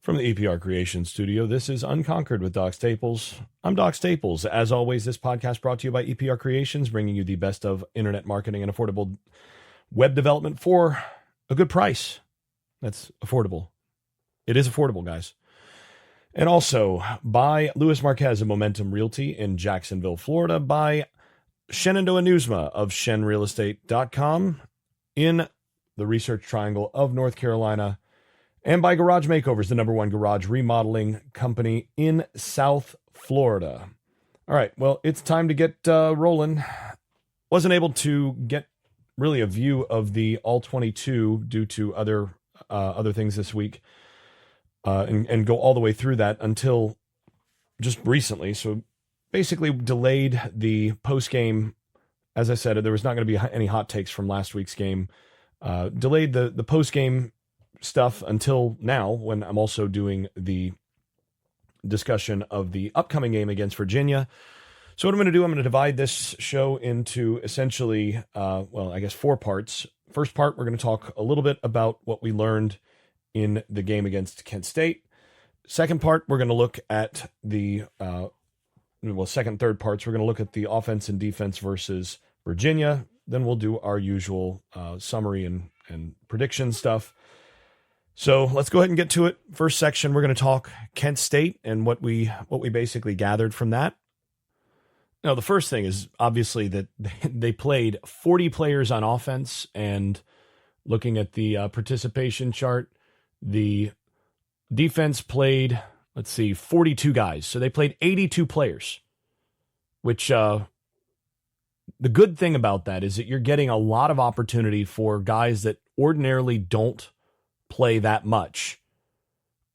From the EPR Creation Studio, this is Unconquered with Doc Staples. I'm Doc Staples. As always, this podcast brought to you by EPR Creations, bringing you the best of internet marketing and affordable web development for a good price. That's affordable. It is affordable, guys. And also by Louis Marquez of Momentum Realty in Jacksonville, Florida, by Shenandoah Newsma of shenrealestate.com in the Research Triangle of North Carolina, and by Garage Makeovers, the #1 garage remodeling company in South Florida. All right, well, it's time to get rolling. Wasn't able to get really a view of the All-22 due to other things this week, and go all the way through that until just recently. So basically delayed the post-game. As I said, there was not going to be any hot takes from last week's game. Delayed the post-game stuff until now, when I'm also doing the discussion of the upcoming game against Virginia. So what I'm going to do, I'm going to divide this show into essentially, I guess 4 parts. First part, we're going to talk a little bit about what we learned in the game against Kent State. Second part, we're going to look at the, second, third parts, we're going to look at the offense and defense versus Virginia. Then we'll do our usual summary and prediction stuff. So let's go ahead and get to it. First section, we're going to talk Kent State and what we basically gathered from that. Now, the first thing is obviously that they played 40 players on offense, and looking at the participation chart, the defense played, 42 guys. So they played 82 players, which the good thing about that is that you're getting a lot of opportunity for guys that ordinarily don't play that much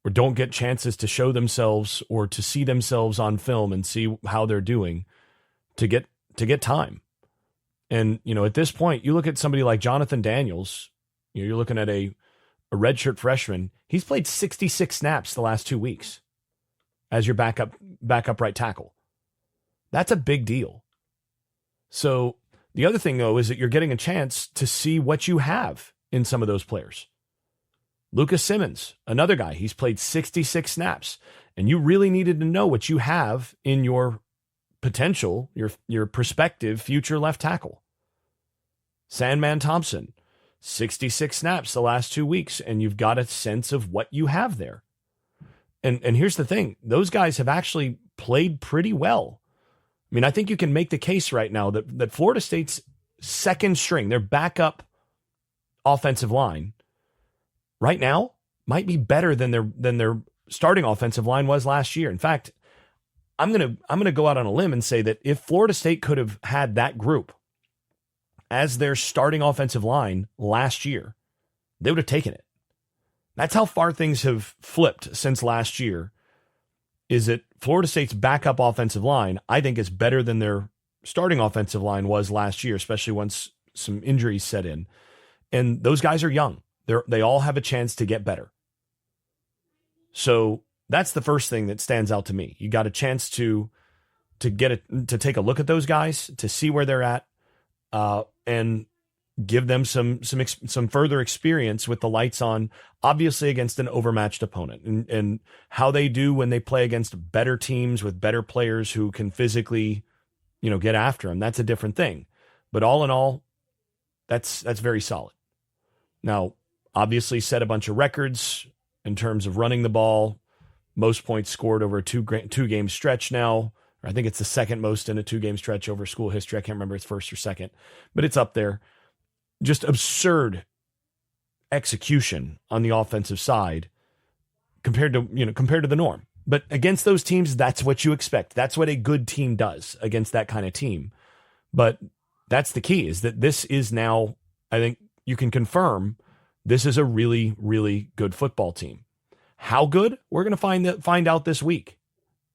or don't get chances to show themselves or to see themselves on film and see how they're doing to get time. And, at this point, you look at somebody like Jonathan Daniels, you're looking at a redshirt freshman. He's played 66 snaps the last 2 weeks as your backup right tackle. That's a big deal. So the other thing, though, is that you're getting a chance to see what you have in some of those players. Lucas Simmons, another guy, he's played 66 snaps, and you really needed to know what you have in your potential, your prospective future left tackle. Sandman Thompson, 66 snaps the last 2 weeks, and you've got a sense of what you have there. And here's the thing, those guys have actually played pretty well. I mean, I think you can make the case right now that Florida State's second string, their backup offensive line, right now might be better than their starting offensive line was last year. In fact, I'm gonna go out on a limb and say that if Florida State could have had that group as their starting offensive line last year, they would have taken it. That's how far things have flipped since last year. Is that Florida State's backup offensive line, I think, is better than their starting offensive line was last year, especially once some injuries set in. And those guys are young. They all have a chance to get better. So that's the first thing that stands out to me. You got a chance to take a look at those guys, to see where they're at, and give them some further experience with the lights on, obviously against an overmatched opponent, and how they do when they play against better teams with better players who can physically, get after them. That's a different thing. But all in all, that's very solid. Now, obviously set a bunch of records in terms of running the ball, most points scored over a two-game stretch now. I think it's the second most in a 2-game stretch over school history. I can't remember if it's first or second, but it's up there. Just absurd execution on the offensive side compared to the norm. But against those teams, that's what you expect. That's what a good team does against that kind of team. But that's the key, is that this is now, I think you can confirm, this is a really, really good football team. How good? We're going to find out this week.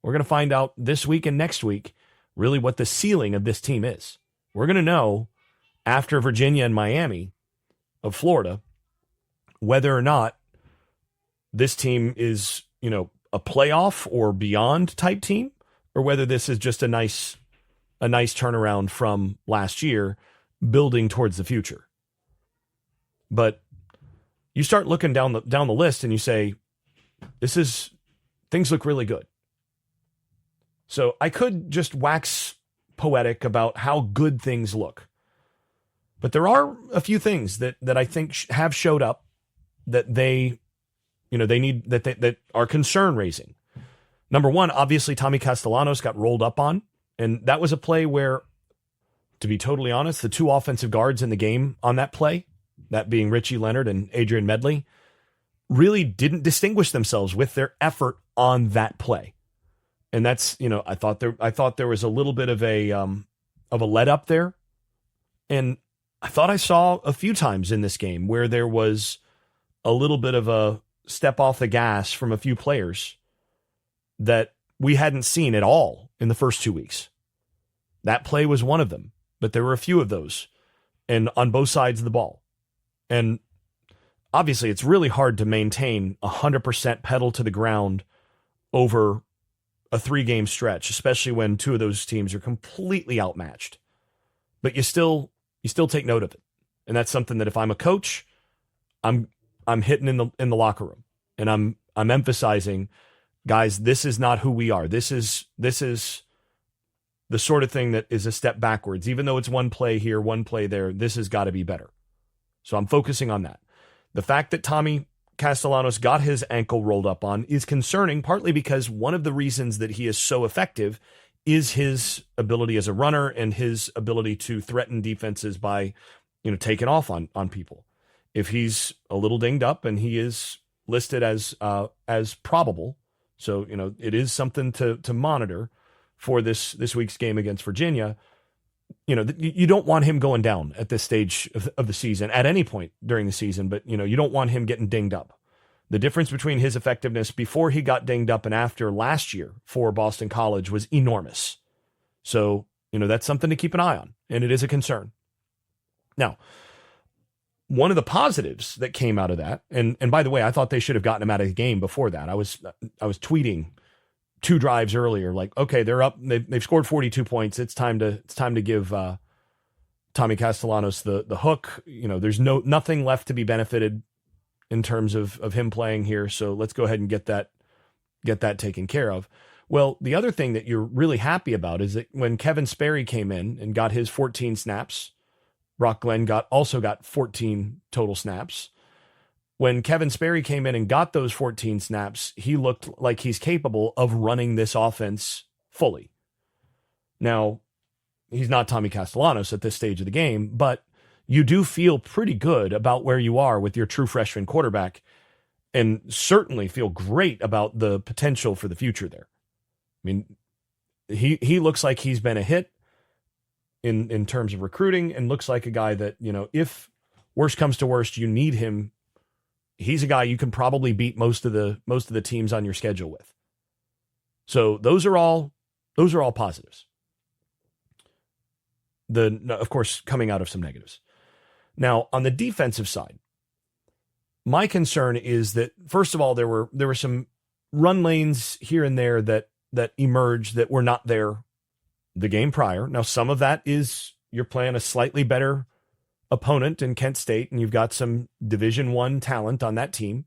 We're going to find out this week and next week really what the ceiling of this team is. We're going to know after Virginia and Miami of Florida whether or not this team is, a playoff or beyond type team, or whether this is just a nice turnaround from last year building towards the future. But you start looking down the list and you say, things look really good. So I could just wax poetic about how good things look. But there are a few things that I think have showed up that they need, that are concern raising. Number one, obviously Tommy Castellanos got rolled up on, and that was a play where, to be totally honest, the two offensive guards in the game on that play, that being Richie Leonard and Adrian Medley, really didn't distinguish themselves with their effort on that play. And that's, I thought there was a little bit of a let up there. And I thought I saw a few times in this game where there was a little bit of a step off the gas from a few players that we hadn't seen at all in the first 2 weeks. That play was one of them, but there were a few of those, and on both sides of the ball. And obviously it's really hard to maintain 100% pedal to the ground over a 3-game stretch, especially when two of those teams are completely outmatched. But you still take note of it. And that's something that if I'm a coach, I'm hitting in the locker room, and I'm emphasizing, guys, this is not who we are. This is the sort of thing that is a step backwards. Even though it's one play here, one play there, this has got to be better. So I'm focusing on that. The fact that Tommy Castellanos got his ankle rolled up on is concerning, partly because one of the reasons that he is so effective is his ability as a runner and his ability to threaten defenses by, taking off on people. If he's a little dinged up, and he is listed as probable, so it is something to monitor for this week's game against Virginia. You don't want him going down at this stage of the season, at any point during the season, but you don't want him getting dinged up. The difference between his effectiveness before he got dinged up and after last year for Boston College was enormous. So, that's something to keep an eye on, and it is a concern. Now, one of the positives that came out of that, and by the way, I thought they should have gotten him out of the game before that. I was tweeting 2 drives earlier, like, okay, they're up, they've scored 42 points. It's time to give Tommy Castellanos the hook. There's nothing left to be benefited in terms of him playing here. So let's go ahead and get that taken care of. Well, the other thing that you're really happy about is that when Kevin Sperry came in and got his 14 snaps, Brock Glenn also got 14 total snaps. When Kevin Sperry came in and got those 14 snaps, he looked like he's capable of running this offense fully. Now, he's not Tommy Castellanos at this stage of the game, but you do feel pretty good about where you are with your true freshman quarterback, and certainly feel great about the potential for the future there. I mean, he looks like he's been a hit in terms of recruiting, and looks like a guy that, if worst comes to worst, you need him, he's a guy you can probably beat most of the teams on your schedule with. So those are all positives. Of course, coming out of some negatives. Now, on the defensive side, my concern is that, first of all, there were some run lanes here and there that emerged that were not there the game prior. Now, some of that is you're playing a slightly better opponent in Kent State, and you've got some Division I talent on that team.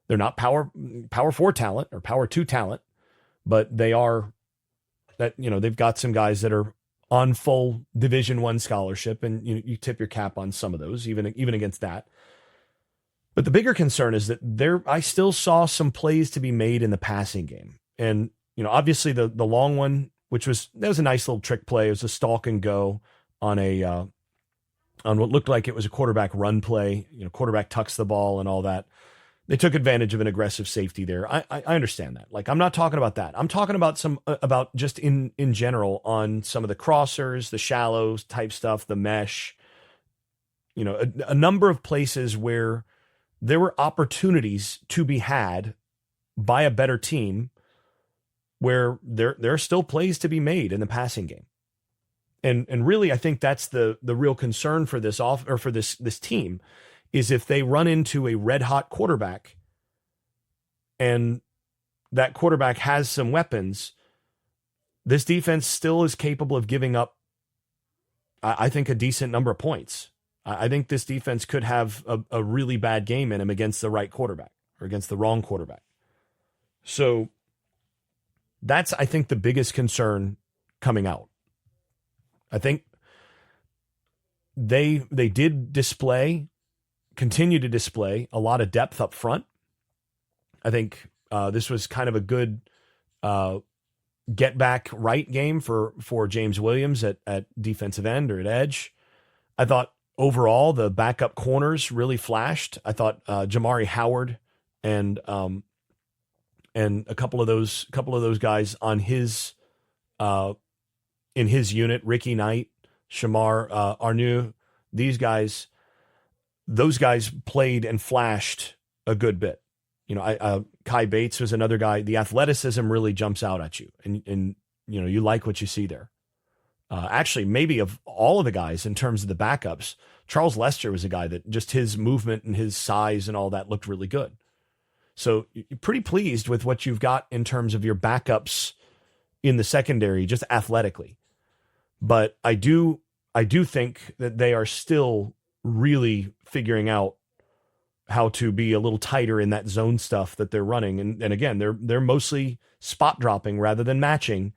They're not power 4 talent or power 2 talent, but they are that, they've got some guys that are on full Division I scholarship, and you tip your cap on some of those, even against that. But the bigger concern is that I still saw some plays to be made in the passing game. And, obviously the long one, that was a nice little trick play. It was a stalk and go on what looked like it was a quarterback run play. Quarterback tucks the ball and all that. They took advantage of an aggressive safety there. I understand that. Like, I'm not talking about that. I'm talking about about just in general on some of the crossers, the shallow type stuff, the mesh, a number of places where there were opportunities to be had by a better team, where there are still plays to be made in the passing game. And really, I think that's the real concern for this this team, is if they run into a red hot quarterback and that quarterback has some weapons, this defense still is capable of giving up, I think, a decent number of points. I think this defense could have a really bad game in him against the right quarterback or against the wrong quarterback. So that's, I think, the biggest concern coming out. I think they did continue to display a lot of depth up front. I think this was kind of a good get back right game for James Williams at defensive end or at edge. I thought overall the backup corners really flashed. I thought Jamari Howard and a couple of those guys on his in his unit, Ricky Knight, Shamar Arnu, those guys played and flashed a good bit. You know, Kai Bates was another guy. The athleticism really jumps out at you, and you know, you like what you see there. Actually, maybe of all of the guys in terms of the backups, Charles Lester was a guy that just his movement and his size and all that looked really good. So you're pretty pleased with what you've got in terms of your backups in the secondary, just athletically. But I do think that they are still really figuring out how to be a little tighter in that zone stuff that they're running. And again, they're mostly spot dropping rather than matching.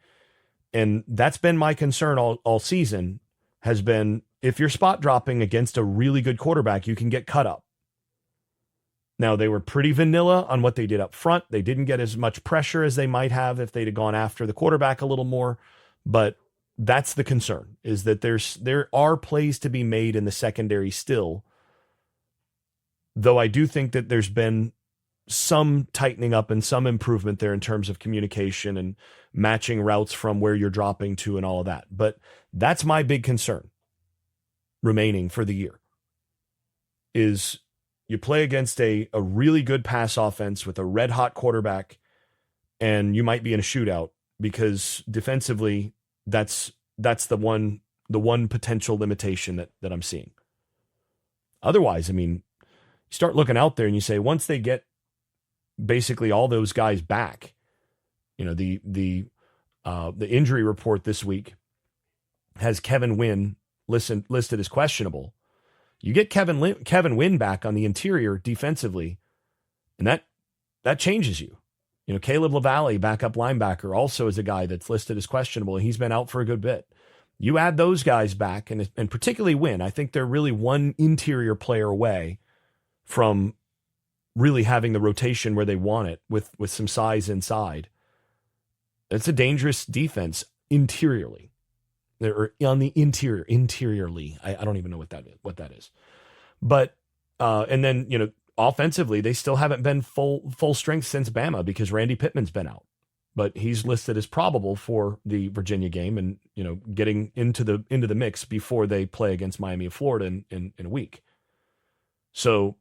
And that's been my concern all season, has been if you're spot dropping against a really good quarterback, you can get cut up. Now, they were pretty vanilla on what they did up front. They didn't get as much pressure as they might have if they'd have gone after the quarterback a little more. But that's the concern, is that there are plays to be made in the secondary still. Though I do think that there's been some tightening up and some improvement there in terms of communication and matching routes from where you're dropping to and all of that. But that's my big concern remaining for the year, is you play against a really good pass offense with a red hot quarterback, and you might be in a shootout because defensively that's the one potential limitation that I'm seeing. Otherwise, I mean, you start looking out there and you say, once they get basically all those guys back, you know, the injury report this week has Kevin Wynn listed as questionable. You get Kevin Wynn back on the interior defensively, and that changes you. You know, Caleb LaValle, backup linebacker, also is a guy that's listed as questionable, and he's been out for a good bit. You add those guys back, and particularly Wynn, I think they're really one interior player away from really having the rotation where they want it with some size inside. It's a dangerous defense interiorly. Or on the interiorly. I don't even know what that is. But and then, you know, offensively, they still haven't been full strength since Bama because Randy Pittman's been out. But he's listed as probable for the Virginia game and, you know, getting into the mix before they play against Miami of Florida in a week. So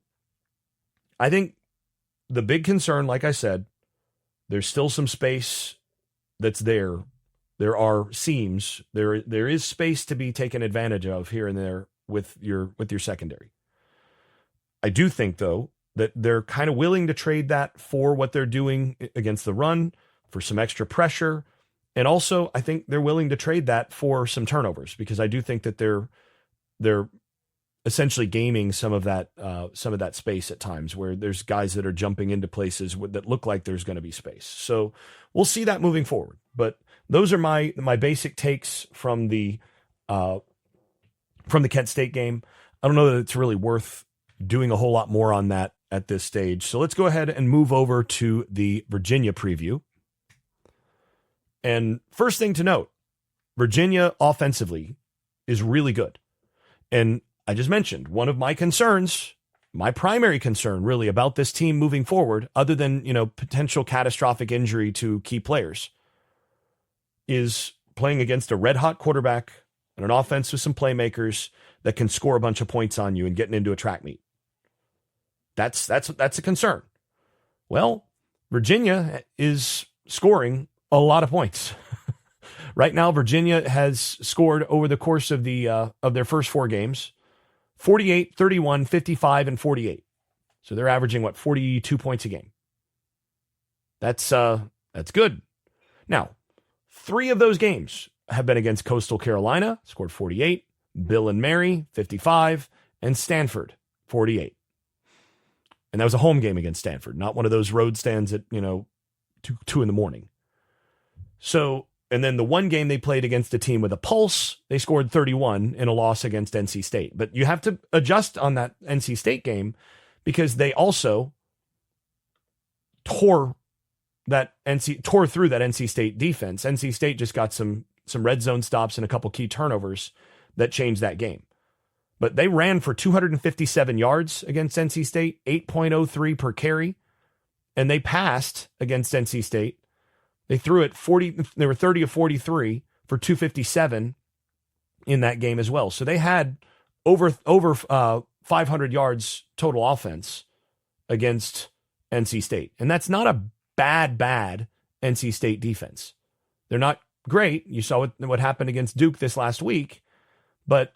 I think the big concern, like I said, there's still some space that's there. There are seams. There is space to be taken advantage of here and there with your secondary. I do think, though, that they're kind of willing to trade that for what they're doing against the run, for some extra pressure. And also, I think they're willing to trade that for some turnovers, because I do think that they're essentially gaming some of that space at times where there's guys that are jumping into places that look like there's going to be space. So we'll see that moving forward. But those are my basic takes from the Kent State game. I don't know that it's really worth doing a whole lot more on that at this stage. So let's go ahead and move over to the Virginia preview. And first thing to note, Virginia offensively is really good. And I just mentioned one of my concerns, my primary concern really about this team moving forward, other than, you know, potential catastrophic injury to key players, is playing against a red hot quarterback and an offense with some playmakers that can score a bunch of points on you and getting into a track meet. That's a concern. Well, Virginia is scoring a lot of points. Right now, Virginia has scored over the course of their first four games, 48, 31, 55, and 48. So they're averaging 42 points a game. That's good. Now, 3 of those games have been against Coastal Carolina, scored 48, Bill and Mary, 55, and Stanford, 48. And that was a home game against Stanford, not one of those road stands at, you know, 2 in the morning. So, and then the one game they played against a team with a pulse, they scored 31 in a loss against NC State. But you have to adjust on that NC State game because they also tore through that NC State defense. NC State just got some red zone stops and a couple key turnovers that changed that game. But they ran for 257 yards against NC State, 8.03 per carry, and they passed against NC State. They threw it 40. They were 30 of 43 for 257 in that game as well. So they had over 500 yards total offense against NC State, and that's not a bad NC State defense. They're not great. You saw what happened against Duke this last week, but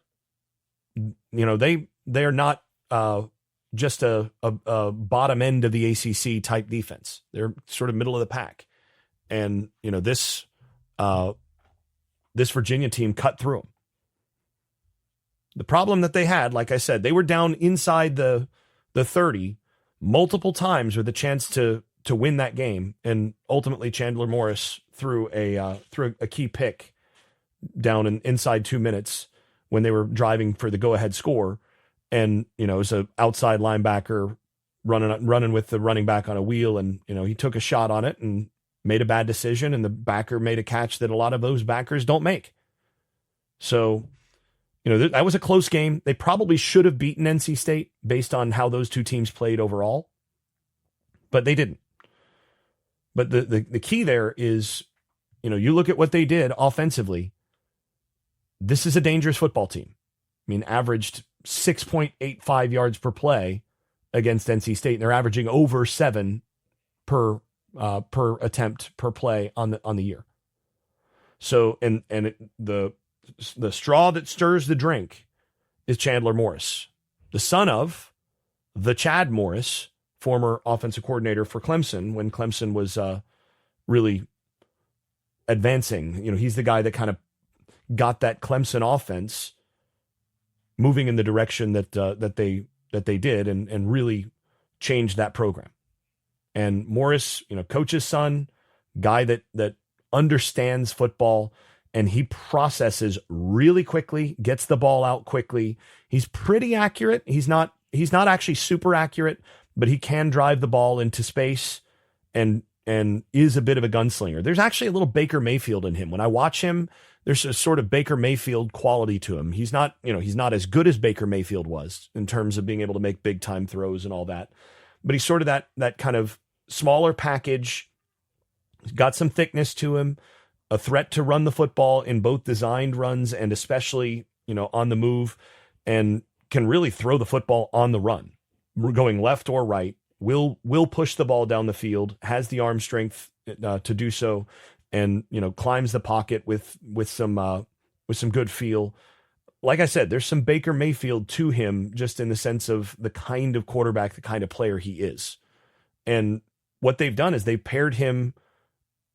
they're not just a bottom end of the ACC type defense. They're sort of middle of the pack. And, this Virginia team cut through them. The problem that they had, like I said, they were down inside the 30 multiple times with a chance to win that game. And ultimately Chandler Morris threw a key pick down inside 2 minutes when they were driving for the go-ahead score. And, it was an outside linebacker running with the running back on a wheel. And, he took a shot on it and made a bad decision, and the backer made a catch that a lot of those backers don't make. So, that was a close game. They probably should have beaten NC State based on how those two teams played overall, but they didn't. But the key there is, you look at what they did offensively. This is a dangerous football team. I mean, averaged 6.85 yards per play against NC State, and they're averaging over 7 per attempt per play on the year. So, the straw that stirs the drink is Chandler Morris, the son of the Chad Morris, former offensive coordinator for Clemson when Clemson was really advancing. He's the guy that kind of got that Clemson offense moving in the direction that they did and really changed that program. And Morris, coach's son, guy that understands football, and he processes really quickly, gets the ball out quickly. He's pretty accurate. He's not actually super accurate, but he can drive the ball into space and is a bit of a gunslinger. There's actually a little Baker Mayfield in him. When I watch him, there's a sort of Baker Mayfield quality to him. He's not as good as Baker Mayfield was in terms of being able to make big time throws and all that. But he's sort of that kind of smaller package, got some thickness to him, a threat to run the football in both designed runs and especially, on the move, and can really throw the football on the run, going left or right, will push the ball down the field, has the arm strength to do so, and, climbs the pocket with some good feel. Like I said, there's some Baker Mayfield to him just in the sense of the kind of quarterback, the kind of player he is. And what they've done is they paired him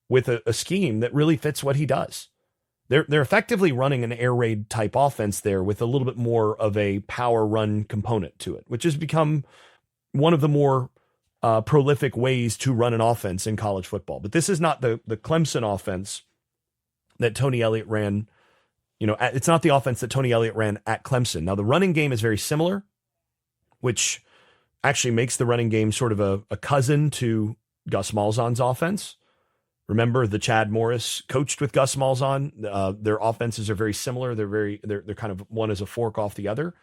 with a scheme that really fits what he does. They're effectively running an air raid type offense there with a little bit more of a power run component to it, which has become one of the more prolific ways to run an offense in college football. But this is not the Clemson offense that Tony Elliott ran. It's not the offense that Tony Elliott ran at Clemson. Now, the running game is very similar, which actually makes the running game sort of a cousin to Gus Malzahn's offense. Remember, the Chad Morris coached with Gus Malzahn. Their offenses are very similar. They're kind of one is a fork off the other.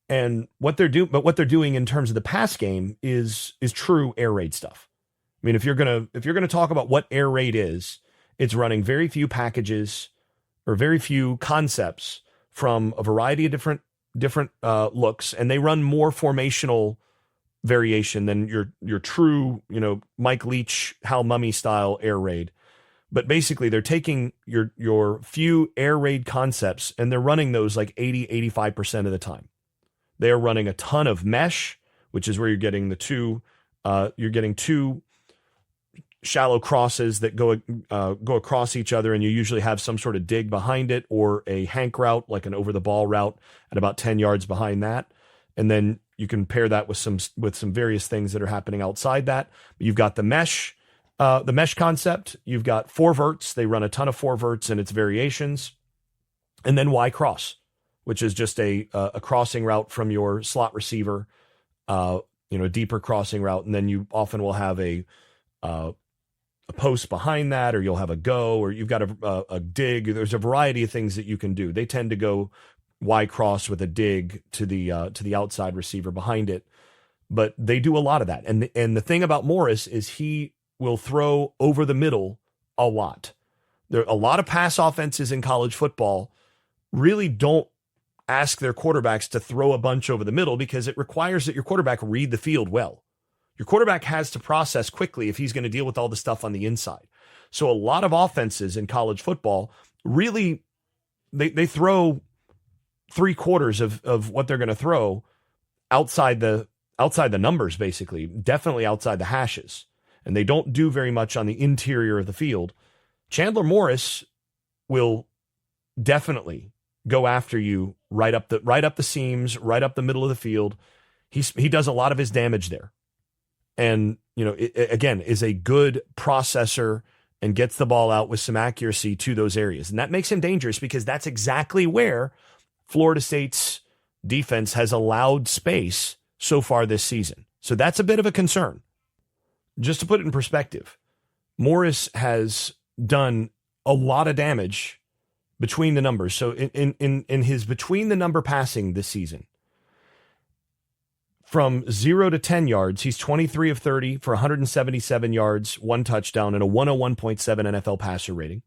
And what they're doing in terms of the pass game is true air raid stuff. I mean, if you're gonna talk about what air raid is, it's running very few packages or very few concepts from a variety of different looks, and they run more formational variation than your true, Mike Leach, Hal Mummy style air raid. But basically they're taking your few air raid concepts and they're running those like 85% of the time. They are running a ton of mesh, which is where you're getting two shallow crosses that go across each other, and you usually have some sort of dig behind it or a hank route, like an over the ball route at about 10 yards behind that. And then you can pair that with some various things that are happening outside that. But you've got the mesh, The mesh concept, you've got four verts. They run a ton of four verts and its variations. And then Y cross, which is just a crossing route from your slot receiver, a deeper crossing route. And then you often will have a post behind that, or you'll have a go, or you've got a dig. There's a variety of things that you can do. They tend to go Y cross with a dig to the outside receiver behind it. But they do a lot of that. And the thing about Morris is he will throw over the middle a lot. There are a lot of pass offenses in college football really don't ask their quarterbacks to throw a bunch over the middle because it requires that your quarterback read the field well. Your quarterback has to process quickly if he's going to deal with all the stuff on the inside. So a lot of offenses in college football really, they throw 3/4 of what they're going to throw outside the numbers, basically, definitely outside the hashes. And they don't do very much on the interior of the field. Chandler Morris will definitely go after you right up the seams, right up the middle of the field. He does a lot of his damage there. And, again, is a good processor and gets the ball out with some accuracy to those areas. And that makes him dangerous because that's exactly where Florida State's defense has allowed space so far this season. So that's a bit of a concern. Just to put it in perspective, Morris has done a lot of damage between the numbers. So in his between the number passing this season, from 0 to 10 yards, he's 23 of 30 for 177 yards, 1 touchdown, and a 101.7 NFL passer rating.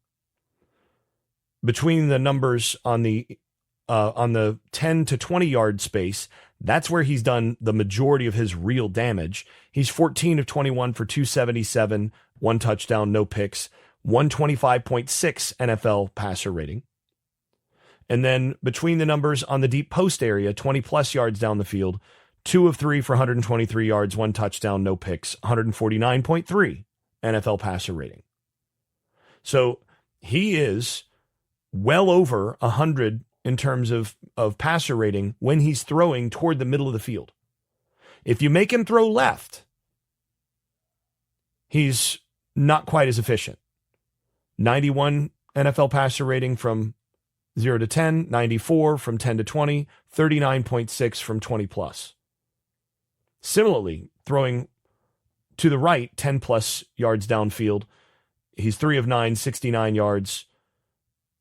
Between the numbers on the 10 to 20 yard space, that's where he's done the majority of his real damage. He's 14 of 21 for 277, 1 touchdown, no picks, 125.6 NFL passer rating. And then between the numbers on the deep post area, 20 plus yards down the field, 2 of 3 for 123 yards, 1 touchdown, no picks, 149.3 NFL passer rating. So he is well over 100 in terms of passer rating when he's throwing toward the middle of the field. If you make him throw left, he's not quite as efficient. 91 NFL passer rating from 0 to 10, 94 from 10 to 20, 39.6 from 20 plus. Similarly, throwing to the right, 10 plus yards downfield, he's 3 of 9, 69 yards,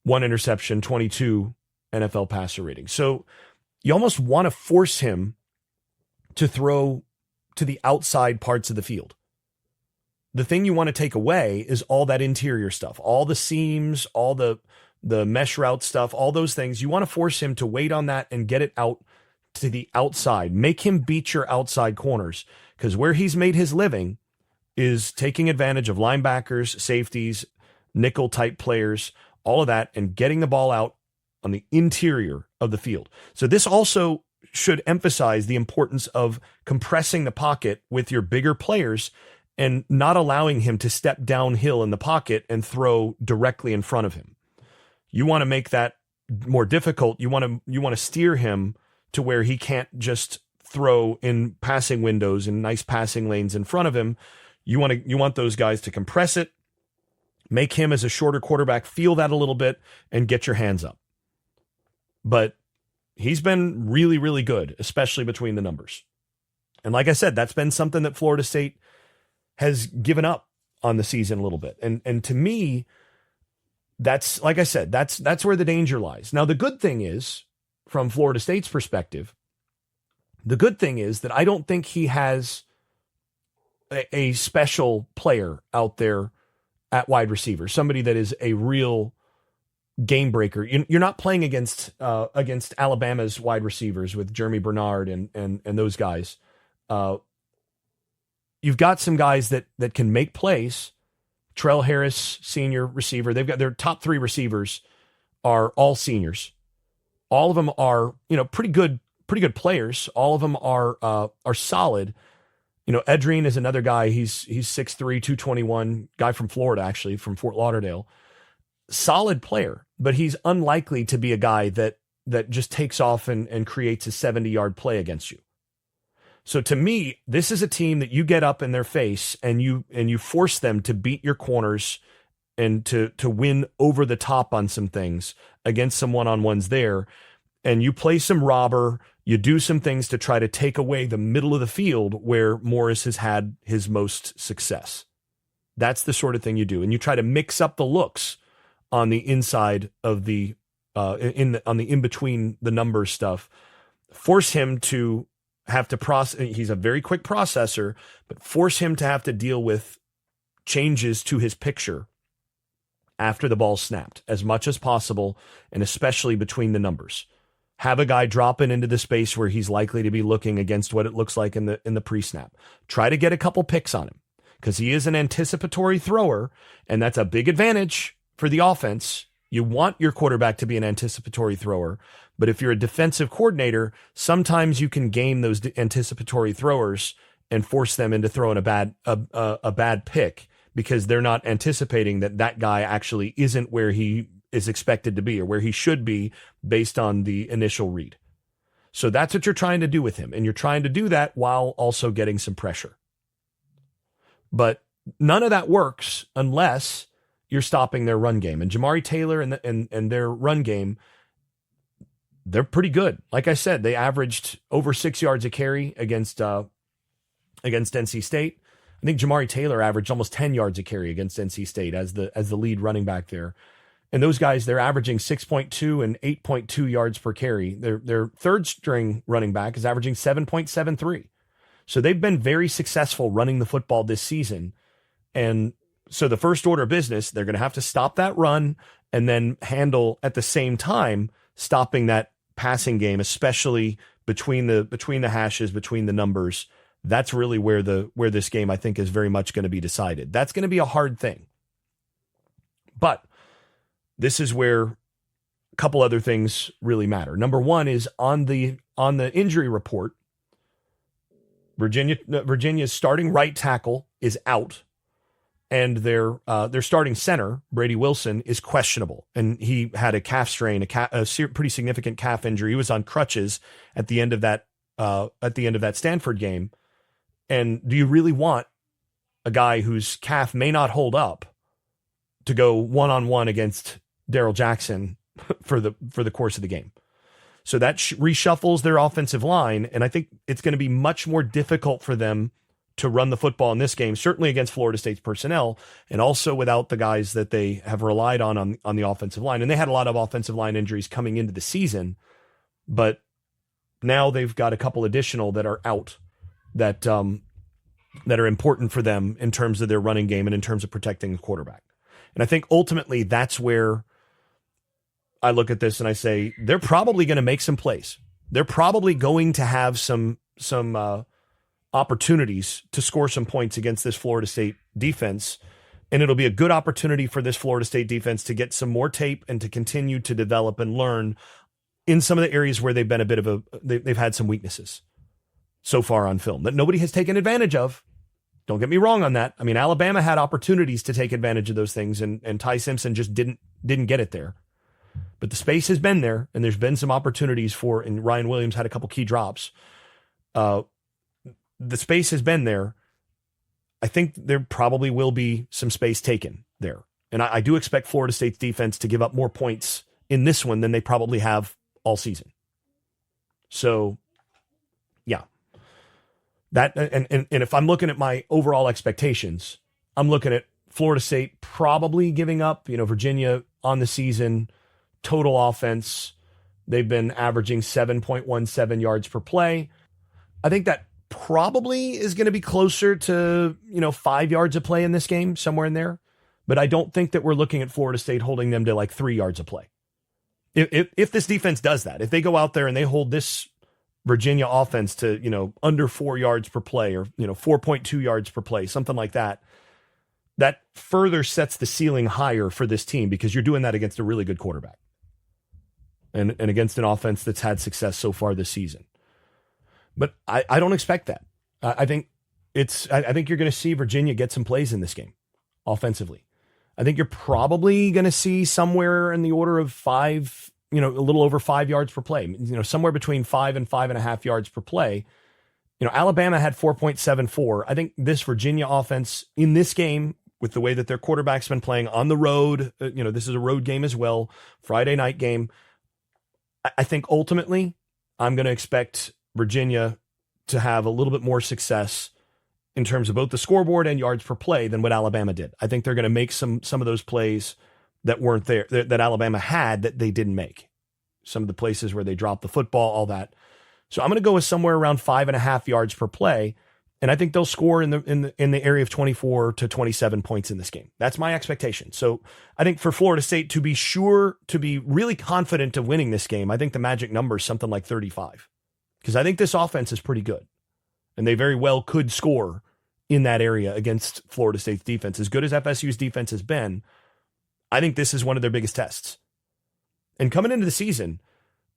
1 interception, 22 NFL passer rating. So you almost want to force him to throw to the outside parts of the field. The thing you want to take away is all that interior stuff, all the seams, all the mesh route stuff, all those things. You want to force him to wait on that and get it out to the outside. Make him beat your outside corners, because where he's made his living is taking advantage of linebackers, safeties, nickel type players, all of that, and getting the ball out on the interior of the field. So this also should emphasize the importance of compressing the pocket with your bigger players and not allowing him to step downhill in the pocket and throw directly in front of him. You want to make that more difficult. You want to steer him to where he can't just throw in passing windows and nice passing lanes in front of him. You want those guys to compress it, make him as a shorter quarterback feel that a little bit, and get your hands up. But he's been really, really good, especially between the numbers. And like I said, that's been something that Florida State has given up on the season a little bit. And to me, that's, like I said, that's where the danger lies. Now, the good thing is, from Florida State's perspective, the good thing is that I don't think he has a special player out there at wide receiver, somebody that is a real game breaker. You're not playing against Alabama's wide receivers with Jeremy Bernard and those guys. You've got some guys that can make plays. Trell Harris, senior receiver. They've got their top 3 receivers are all seniors. All of them are, pretty good players. All of them are solid. Edrine is another guy. He's 6'3", 221, guy from Florida, actually, from Fort Lauderdale. Solid player, but he's unlikely to be a guy that just takes off and creates a 70-yard play against you. So to me, this is a team that you get up in their face and you force them to beat your corners and to win over the top on some things against some one-on-ones there. And you play some robber, you do some things to try to take away the middle of the field where Morris has had his most success. That's the sort of thing you do. And you try to mix up the looks on the inside of the on the in between the numbers stuff. Force him to have to process. He's a very quick processor, but force him to have to deal with changes to his picture after the ball's snapped as much as possible, and especially between the numbers. Have a guy dropping into the space where he's likely to be looking against what it looks like in the pre-snap. Try to get a couple picks on him because he is an anticipatory thrower, and that's a big advantage for the offense. You want your quarterback to be an anticipatory thrower, but if you're a defensive coordinator, sometimes you can game those anticipatory throwers and force them into throwing a bad pick because they're not anticipating that guy actually isn't where he is expected to be or where he should be based on the initial read. So that's what you're trying to do with him, and you're trying to do that while also getting some pressure. But none of that works unless you're stopping their run game. And Jamari Taylor and their run game, they're pretty good. Like I said, they averaged over 6 yards a carry against NC State. I think Jamari Taylor averaged almost 10 yards a carry against NC State as the lead running back there. And those guys, they're averaging 6.2 and 8.2 yards per carry. Their third string running back is averaging 7.73. So they've been very successful running the football this season. And so the first order of business, they're going to have to stop that run and then handle at the same time stopping that passing game, especially between the hashes, between the numbers. That's really where this game I think is very much going to be decided. That's going to be a hard thing. But this is where a couple other things really matter. Number one is on the injury report, Virginia's starting right tackle is out. And their starting center, Brady Wilson, is questionable. And he had a calf strain, a pretty significant calf injury. He was on crutches at the end of that Stanford game. And do you really want a guy whose calf may not hold up to go one-on-one against Darrell Jackson for the course of the game? So that reshuffles their offensive line. And I think it's going to be much more difficult for them to run the football in this game, certainly against Florida State's personnel, and also without the guys that they have relied on the offensive line. And they had a lot of offensive line injuries coming into the season, but now they've got a couple additional that are out that are important for them in terms of their running game and in terms of protecting the quarterback. And I think ultimately that's where I look at this and I say, they're probably going to make some plays. They're probably going to have some opportunities to score some points against this Florida State defense. And it'll be a good opportunity for this Florida State defense to get some more tape and to continue to develop and learn in some of the areas where they've been they've had some weaknesses so far on film that nobody has taken advantage of. Don't get me wrong on that. I mean, Alabama had opportunities to take advantage of those things, and Ty Simpson just didn't get it there. But the space has been there, and there's been some opportunities and Ryan Williams had a couple key drops. The space has been there. I think there probably will be some space taken there. And I do expect Florida State's defense to give up more points in this one than they probably have all season. So, yeah. That and if I'm looking at my overall expectations, I'm looking at Florida State probably giving up, Virginia on the season, total offense. They've been averaging 7.17 yards per play. I think that probably is going to be closer to, 5 yards a play in this game, somewhere in there. But I don't think that we're looking at Florida State holding them to like 3 yards a play. If this defense does that, if they go out there and they hold this Virginia offense to, under 4 yards per play or, 4.2 yards per play, something like that, that further sets the ceiling higher for this team because you're doing that against a really good quarterback and against an offense that's had success so far this season. But I don't expect that. I think you're going to see Virginia get some plays in this game offensively. I think you're probably going to see somewhere in the order of 5, a little over 5 yards per play, somewhere between 5 and 5.5 yards per play. Alabama had 4.74. I think this Virginia offense in this game, with the way that their quarterback's been playing on the road, this is a road game as well, Friday night game. I think ultimately I'm going to expect Virginia to have a little bit more success in terms of both the scoreboard and yards per play than what Alabama did. I think they're going to make some of those plays that weren't there, that Alabama had, that they didn't make. Some of the places where they dropped the football, all that. So I'm going to go with somewhere around 5.5 yards per play. And I think they'll score in the area of 24 to 27 points in this game. That's my expectation. So I think for Florida State to be really confident of winning this game, I think the magic number is something like 35, because I think this offense is pretty good and they very well could score in that area against Florida State's defense. As good as FSU's defense has been, I think this is one of their biggest tests. And coming into the season,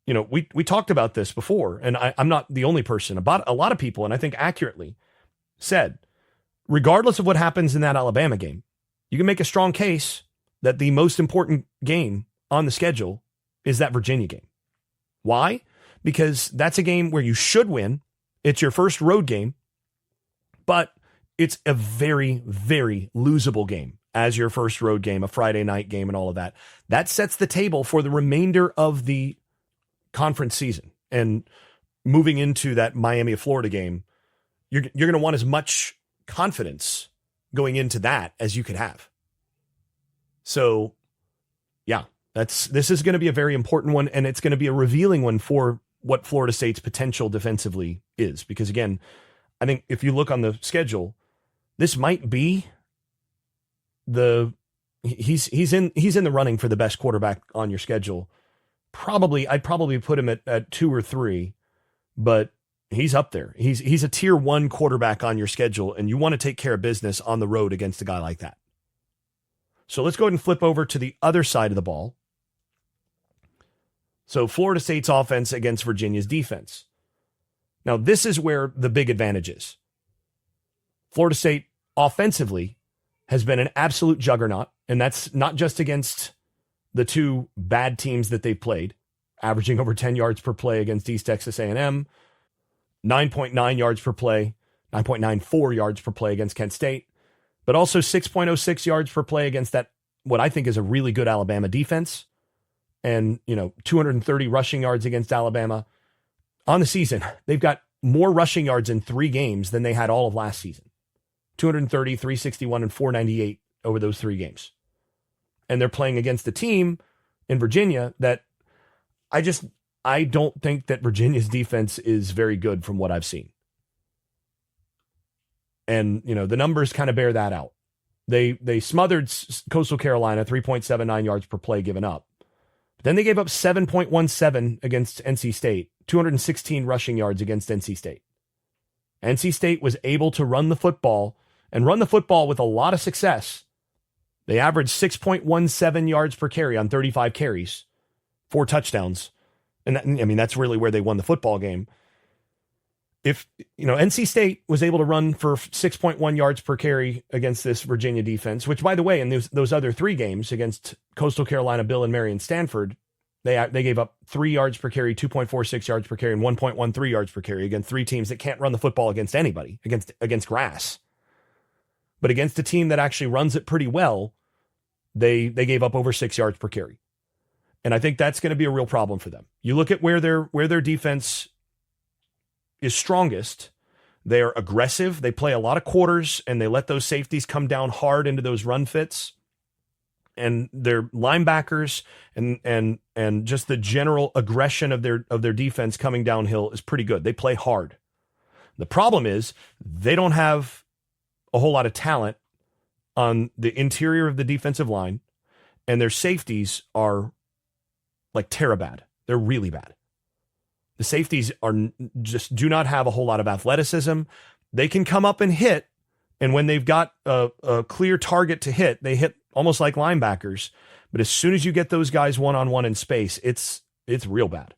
we talked about this before, and I'm not the only person. About a lot of people, and I think accurately, said, regardless of what happens in that Alabama game, you can make a strong case that the most important game on the schedule is that Virginia game. Why? Because that's a game where you should win. It's your first road game, but it's a very, very losable game as your first road game, a Friday night game, and all of that. That sets the table for the remainder of the conference season. And moving into that Miami of Florida game, you're going to want as much confidence going into that as you could have. So, yeah, this is going to be a very important one, and it's going to be a revealing one for what Florida State's potential defensively is. Because again, I think if you look on the schedule, this might be he's in the running for the best quarterback on your schedule. I'd probably put him at 2 or 3, but he's up there. He's a tier 1 quarterback on your schedule, and you want to take care of business on the road against a guy like that. So let's go ahead and flip over to the other side of the ball. So Florida State's offense against Virginia's defense. Now, this is where the big advantage is. Florida State offensively has been an absolute juggernaut, and that's not just against the two bad teams that they've played, averaging over 10 yards per play against East Texas A&M, 9.9 yards per play, 9.94 yards per play against Kent State, but also 6.06 yards per play against that, what I think is a really good Alabama defense, and 230 rushing yards against Alabama. On the season, they've got more rushing yards in 3 games than they had all of last season. 230, 361, and 498 over those 3 games. And they're playing against a team in Virginia that I don't think that Virginia's defense is very good from what I've seen. And, the numbers kind of bear that out. They smothered Coastal Carolina, 3.79 yards per play given up. But then they gave up 7.17 against NC State, 216 rushing yards against NC State. NC State was able to run the football with a lot of success. They averaged 6.17 yards per carry on 35 carries, 4 touchdowns. And that's really where they won the football game. If, NC State was able to run for 6.1 yards per carry against this Virginia defense, which, by the way, in those other 3 games against Coastal Carolina, Bill and Mary, and Stanford, they gave up 3 yards per carry, 2.46 yards per carry, and 1.13 yards per carry against 3 teams that can't run the football against anybody, against grass. But against a team that actually runs it pretty well, they gave up over 6 yards per carry. And I think that's going to be a real problem for them. You look at where their defense is strongest. They are aggressive. They play a lot of quarters, and they let those safeties come down hard into those run fits. And their linebackers and just the general aggression of their defense coming downhill is pretty good. They play hard. The problem is they don't have a whole lot of talent on the interior of the defensive line, and their safeties are like bad. They're really bad. The safeties just do not have a whole lot of athleticism. They can come up and hit, and when they've got a clear target to hit, they hit almost like linebackers. But as soon as you get those guys one-on-one in space, it's real bad.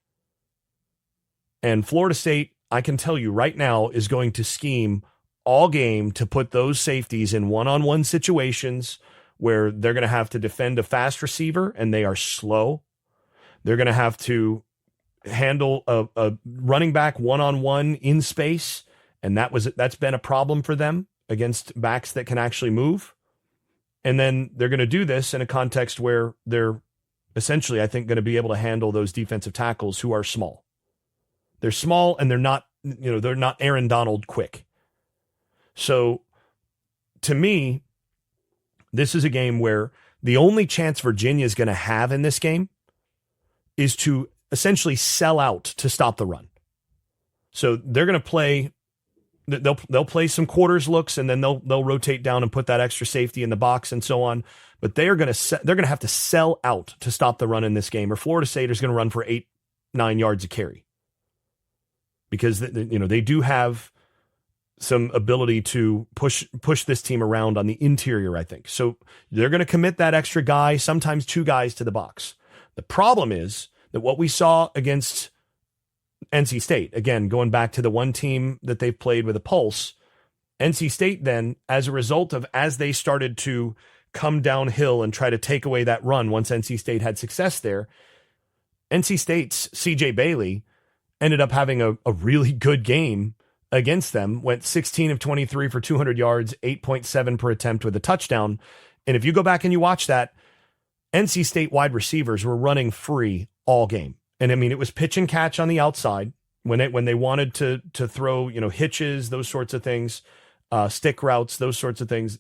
And Florida State, I can tell you right now, is going to scheme all game to put those safeties in one-on-one situations where they're going to have to defend a fast receiver, and they are slow. They're going to have to handle a running back one-on-one in space, And that's been a problem for them against backs that can actually move. And then they're going to do this in a context where they're essentially, I think, going to be able to handle those defensive tackles who are small. They're small and they're not Aaron Donald quick. So to me, this is a game where the only chance Virginia is going to have in this game is to essentially sell out to stop the run. So they're going to play. They'll play some quarters looks, and then they'll rotate down and put that extra safety in the box and so on. But they're going to have to sell out to stop the run in this game, or Florida State is going to run for 8-9 yards a carry, because they do have some ability to push this team around on the interior, I think. So they're going to commit that extra guy, sometimes 2 guys to the box. The problem is that what we saw against NC State, again, going back to the one team that they've played with a pulse, NC State then, as a result of, as they started to come downhill and try to take away that run once NC State had success there, NC State's CJ Bailey ended up having a really good game against them, went 16 of 23 for 200 yards, 8.7 per attempt with a touchdown. And if you go back and you watch that, NC State wide receivers were running free all game. And I mean, it was pitch and catch on the outside when they wanted to throw, hitches, those sorts of things, stick routes, those sorts of things.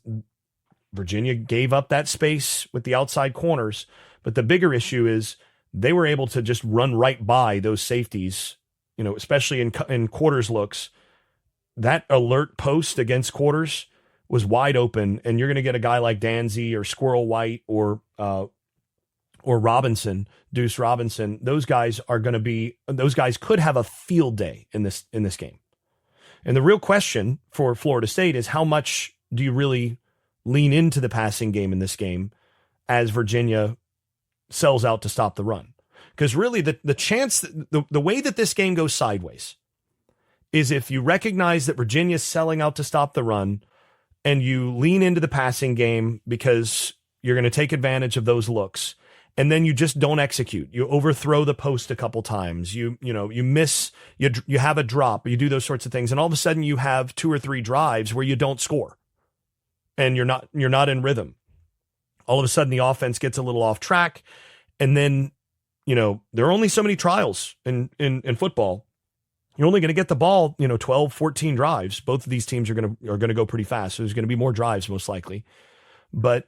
Virginia gave up that space with the outside corners. But the bigger issue is they were able to just run right by those safeties, especially in quarters looks. That alert post against quarters was wide open, and you're going to get a guy like Danzy or Squirrel White or Robinson, Deuce Robinson. Those guys could have a field day in this game. And the real question for Florida State is, how much do you really lean into the passing game in this game as Virginia sells out to stop the run? Because really the chance, the way that this game goes sideways is if you recognize that Virginia's selling out to stop the run and you lean into the passing game because you're going to take advantage of those looks, and then you just don't execute. You overthrow the post a couple times. You miss, you have a drop, you do those sorts of things. And all of a sudden you have 2 or 3 drives where you don't score and you're not in rhythm. All of a sudden the offense gets a little off track. And then, there are only so many trials in football. You're only going to get the ball, 12, 14 drives. Both of these teams are going to go pretty fast. So there's going to be more drives most likely, but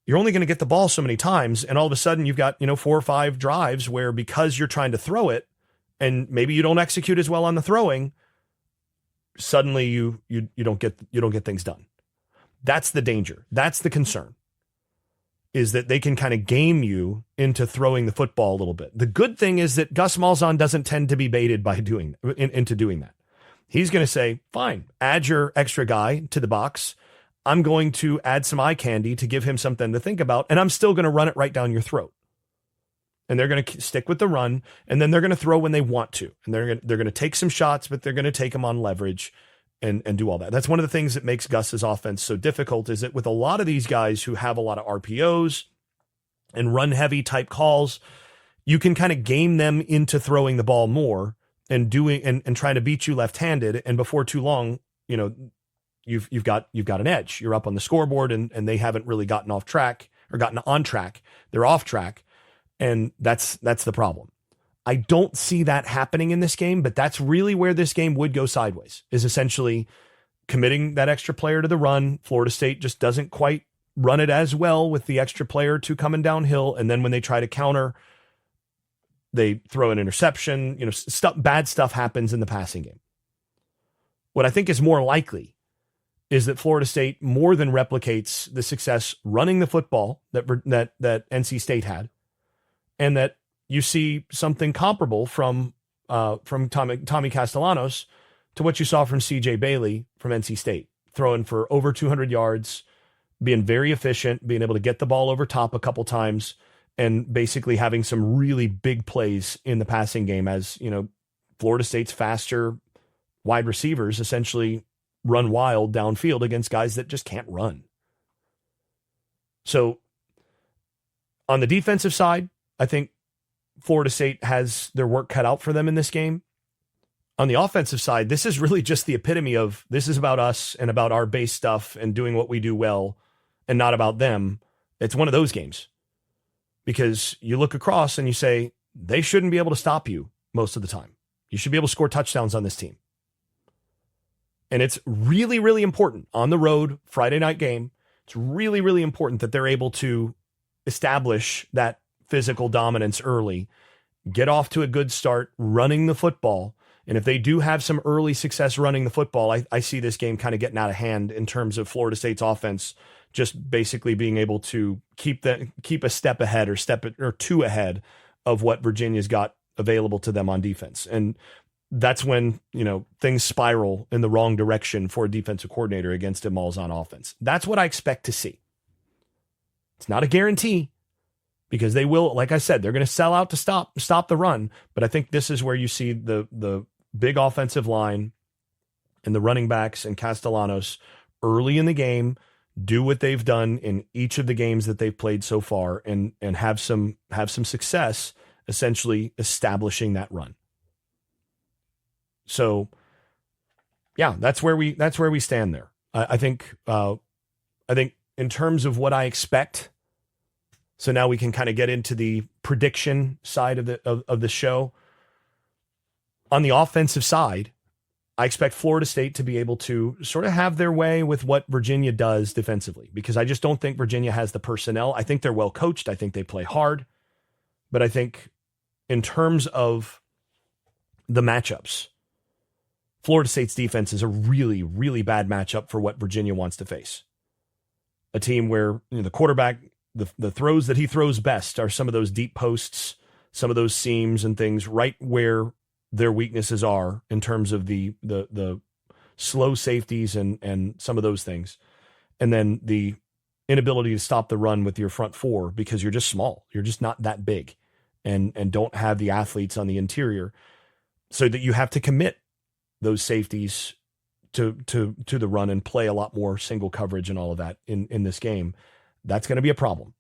you're only going to get the ball so many times. And all of a sudden you've got, 4 or 5 drives where, because you're trying to throw it and maybe you don't execute as well on the throwing, suddenly you don't get things done. That's the danger. That's the concern, is that they can kind of game you into throwing the football a little bit. The good thing is that Gus Malzahn doesn't tend to be baited by into doing that. He's going to say, fine, add your extra guy to the box. I'm going to add some eye candy to give him something to think about, and I'm still going to run it right down your throat. And they're going to stick with the run, and then they're going to throw when they want to. And they're going to take some shots, but they're going to take them on leverage and do all that. That's one of the things that makes Gus's offense so difficult, is that with a lot of these guys who have a lot of RPOs and run heavy type calls, you can kind of game them into throwing the ball more and trying to beat you left-handed. And before too long, you've got an edge. You're up on the scoreboard, and they haven't really gotten off track or gotten on track. They're off track. And that's the problem. I don't see that happening in this game, but that's really where this game would go sideways, is essentially committing that extra player to the run. Florida State just doesn't quite run it as well with the extra player or 2 coming downhill. And then when they try to counter, they throw an interception. Bad stuff happens in the passing game. What I think is more likely is that Florida State more than replicates the success running the football that NC State had, and that you see something comparable from Tommy Castellanos to what you saw from CJ Bailey from NC State, throwing for over 200 yards, being very efficient, being able to get the ball over top a couple times, and basically having some really big plays in the passing game as, Florida State's faster wide receivers essentially run wild downfield against guys that just can't run. So on the defensive side, I think Florida State has their work cut out for them in this game. On the offensive side, this is really just the epitome of this is about us and about our base stuff and doing what we do well and not about them. It's one of those games because you look across and you say, they shouldn't be able to stop you most of the time. You should be able to score touchdowns on this team. And it's really, really important on the road, Friday night game. It's really, really important that they're able to establish that physical dominance early, get off to a good start running the football. And if they do have some early success running the football, I see this game kind of getting out of hand in terms of Florida State's offense, just basically being able to keep a step ahead or two ahead of what Virginia's got available to them on defense. And that's when, things spiral in the wrong direction for a defensive coordinator against a Malzahn offense. That's what I expect to see. It's not a guarantee because they will, like I said, they're going to sell out to stop the run. But I think this is where you see the big offensive line and the running backs and Castellanos early in the game do what they've done in each of the games that they've played so far and have some success essentially establishing that run. So yeah, that's where we stand there. I think in terms of what I expect. So now we can kind of get into the prediction side of the show. On the offensive side, I expect Florida State to be able to sort of have their way with what Virginia does defensively, because I just don't think Virginia has the personnel. I think they're well coached. I think they play hard. But I think in terms of the matchups, Florida State's defense is a really, really bad matchup for what Virginia wants to face. A team where the quarterback, the throws that he throws best are some of those deep posts, some of those seams and things right where their weaknesses are in terms of the slow safeties and some of those things. And then the inability to stop the run with your front four because you're just small. You're just not that big and don't have the athletes on the interior, so that you have to commit those safeties to the run and play a lot more single coverage and all of that in this game. That's going to be a problem.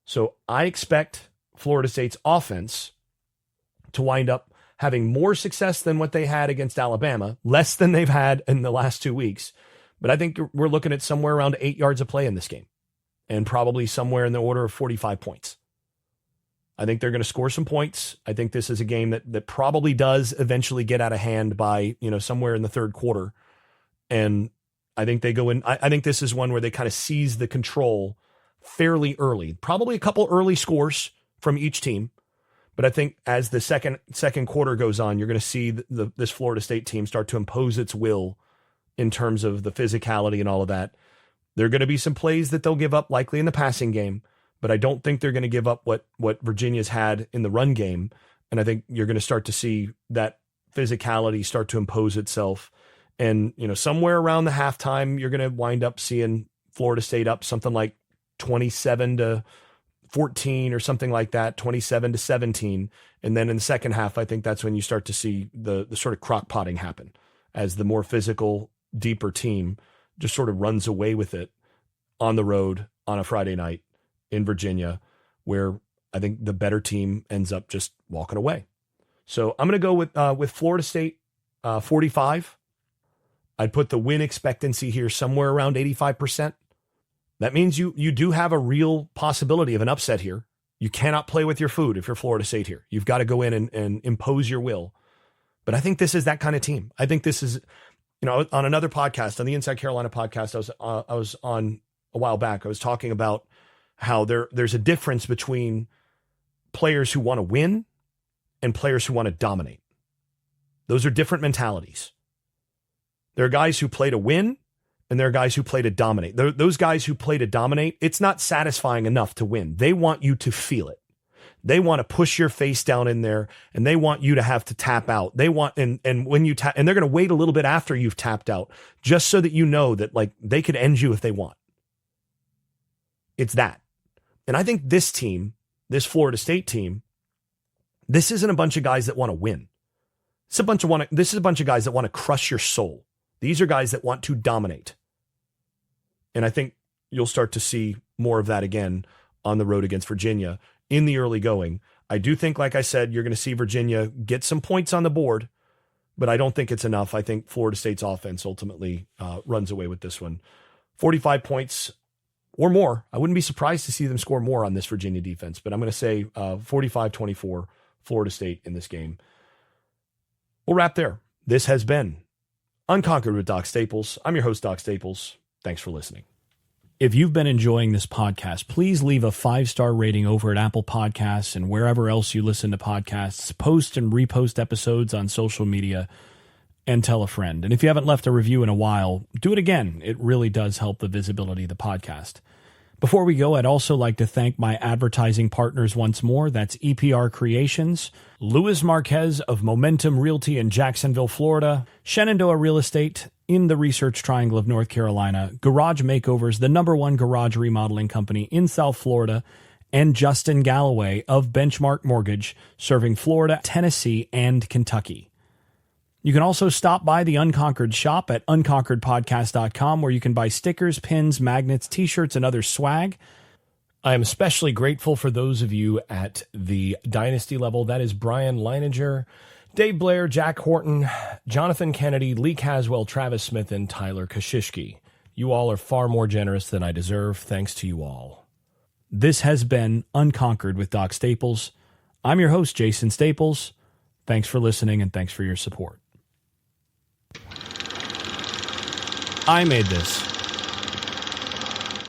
So I expect Florida State's offense to wind up having more success than what they had against Alabama, less than they've had in the last 2 weeks. But I think we're looking at somewhere around 8 yards of play in this game and probably somewhere in the order of 45 points. I think they're going to score some points. I think this is a game that probably does eventually get out of hand by, somewhere in the third quarter. And I think they go in. I think this is one where they kind of seize the control fairly early, probably a couple early scores from each team. But I think as the second quarter goes on, you're going to see this Florida State team start to impose its will in terms of the physicality and all of that. There are going to be some plays that they'll give up likely in the passing game, but I don't think they're going to give up what Virginia's had in the run game. And I think you're going to start to see that physicality start to impose itself. And, somewhere around the halftime, you're going to wind up seeing Florida State up something like 27-14 or something like that, 27-17. And then in the second half, I think that's when you start to see the sort of crock potting happen as the more physical, deeper team just sort of runs away with it on the road on a Friday night in Virginia, where I think the better team ends up just walking away. So I'm going to go with Florida State 45. I'd put the win expectancy here somewhere around 85%. That means you do have a real possibility of an upset here. You cannot play with your food if you're Florida State here. You've got to go in and impose your will. But I think this is that kind of team. I think this is, on another podcast, on the Inside Carolina podcast I was on a while back, I was talking about how there's a difference between players who want to win and players who want to dominate. Those are different mentalities. There are guys who play to win, and there are guys who play to dominate. Those guys who play to dominate, it's not satisfying enough to win. They want you to feel it. They want to push your face down in there, and they want you to have to tap out. They want, and when you tap, and they're going to wait a little bit after you've tapped out, just so that you know that they could end you if they want. It's that. And I think this team, this Florida State team, this isn't a bunch of guys that want to win. This is a bunch of guys that want to crush your soul. These are guys that want to dominate. And I think you'll start to see more of that again on the road against Virginia in the early going. I do think, like I said, you're going to see Virginia get some points on the board, but I don't think it's enough. I think Florida State's offense ultimately runs away with this one. 45 points or more. I wouldn't be surprised to see them score more on this Virginia defense, but I'm going to say 45-24 Florida State in this game. We'll wrap there. This has been Unconquered with Doc Staples. I'm your host, Doc Staples. Thanks for listening. If you've been enjoying this podcast, please leave a 5-star rating over at Apple Podcasts and wherever else you listen to podcasts. Post and repost episodes on social media and tell a friend. And if you haven't left a review in a while, do it again. It really does help the visibility of the podcast. Before we go, I'd also like to thank my advertising partners once more. That's EPR Creations, Luis Marquez of Momentum Realty in Jacksonville, Florida, Shenandoah Real Estate in the Research Triangle of North Carolina, Garage Makeovers, the #1 garage remodeling company in South Florida, and Justin Galloway of Benchmark Mortgage, serving Florida, Tennessee, and Kentucky. You can also stop by the Unconquered Shop at unconqueredpodcast.com, where you can buy stickers, pins, magnets, t-shirts, and other swag. I am especially grateful for those of you at the Dynasty level. That is Brian Leininger, Dave Blair, Jack Horton, Jonathan Kennedy, Lee Caswell, Travis Smith, and Tyler Kashishki. You all are far more generous than I deserve. Thanks to you all. This has been Unconquered with Doc Staples. I'm your host, Jason Staples. Thanks for listening, and thanks for your support. I made this.